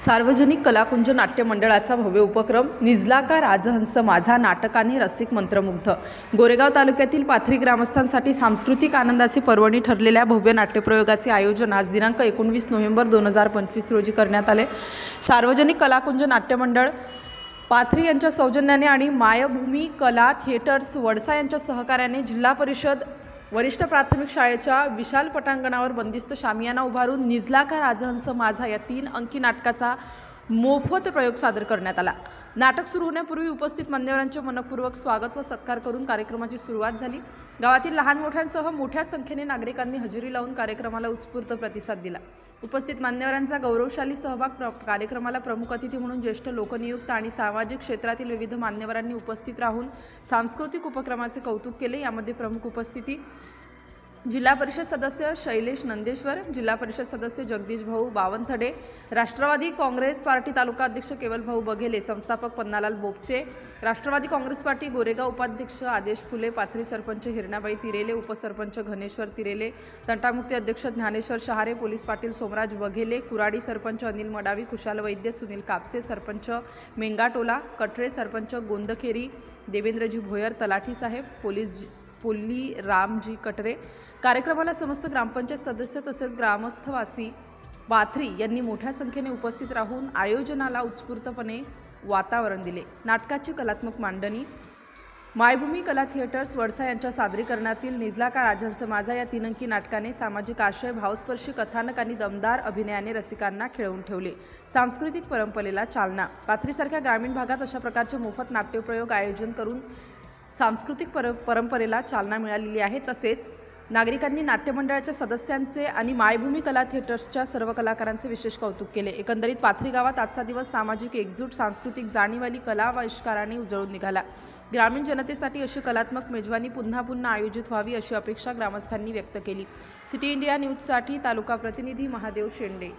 सार्वजनिक कलाकुंज नाट्य मंडळाचा भव्य उपक्रम निजला का राजहंस माझा नाटकाने रसिक मंत्रमुग्ध। गोरेगाव तालुक्यातील पाथरी ग्रामस्थांसाठी सांस्कृतिक आनंदाची पर्वणी ठरलेल्या भव्य नाट्यप्रयोगाचे आयोजन आज दिनांक 19 नोव्हेंबर 2025 रोजी करण्यात आले। सार्वजनिक कलाकुंज नाट्य मंडळ पाथरी यांच्या सौजन्याने आणि मायभूमी कला थिएटर्स वडसा यांच्या सहकार्याने जिल्हा परिषद वरिष्ठ प्राथमिक शाळेच्या विशाल पटांगणावर बंदिस्त शामियाना उभारून निजला का राजहंस माझा या 3 अंकी नाटकाचा मोफत प्रयोग सादर करण्यात आला। नाटक सुरू होण्यापूर्वी उपस्थित मान्यवरांचे मनपूर्वक स्वागत व सत्कार करून कार्यक्रमाची सुरुवात झाली। गावातील लहान मोठ्यांसह मोठ्या संख्येने नागरिकांनी हजेरी लावून कार्यक्रमाला उत्स्फूर्त प्रतिसाद दिला। उपस्थित मान्यवरांचा गौरवशाली सहभाग कार्यक्रमाला प्रमुख अतिथी म्हणून ज्येष्ठ लोकनियुक्त आणि सामाजिक क्षेत्रातील विविध मान्यवरांनी उपस्थित राहून सांस्कृतिक उपक्रमाचे कौतुक केले। यामध्ये प्रमुख उपस्थिती जिल्हा परिषद सदस्य शैलेश नंदेश्वर, जिल्हा परिषद सदस्य जगदीश भाऊ बावनथडे, राष्ट्रवादी काँग्रेस पार्टी तालुका अध्यक्ष केवल भाऊ बघेले, संस्थापक पन्नालाल बोपचे, राष्ट्रवादी काँग्रेस पार्टी गोरेगाव उपाध्यक्ष आदेश फुले, पाथरी सरपंच हिरणाबाई तिरेले, उपसरपंच घनेश्वर तिरेले, तंटामुक्ती अध्यक्ष ज्ञानेश्वर शहारे, पोलीस पाटील सोमराज बघेले, कुराडी सरपंच अनिल मडावी, कुशाल वैद्य, सुनील कापसे, सरपंच मेंगाटोला, कटरे सरपंच गोंदखेरी, देवेंद्रजी भोयर, तलाठी साहेब, पोली रामजी कटरे। कार्यक्रमाला समस्त ग्रामपंचायत सदस्य तसेच ग्रामस्थवासी पाथरी यांनी मोठ्या संख्येने उपस्थित राहून आयोजनाला उत्स्फूर्तपणे वातावरण दिले। नाटकाची कलात्मक मांडणी मायभूमी कला थिएटर्स वडसा यांच्या सादरीकरणातील निजला का राजहंस माझा या 3 अंकी नाटकाने सामाजिक आशय, भावस्पर्शी कथानक आणि दमदार अभिनयाने रसिकांना खिळवून ठेवले। सांस्कृतिक परंपरेला चालना पाथरीसारख्या ग्रामीण भागात अशा प्रकारचे मोफत नाट्यप्रयोग आयोजन करून सांस्कृतिक परंपरेला चालना मिळालेली आहे। तसेच नागरिकांनी नाट्य मंडळाच्या सदस्यांचे आणि मायभूमी कला थिएटर्सच्या सर्व कलाकारांचे विशेष कौतुक केले। एकंदरीत पाथरी गावात आजचा दिवस सामाजिक एकजूट, सांस्कृतिक जाणीवाली कला व आविष्काराने उजळून निघाला। ग्रामीण जनतेसाठी अशी कलात्मक मेजवानी पुन्हा पुन्हा आयोजित व्हावी अशी अपेक्षा ग्रामस्थांनी व्यक्त केली। सिटी इंडिया न्यूजसाठी तालुका प्रतिनिधी महादेव शेंडे।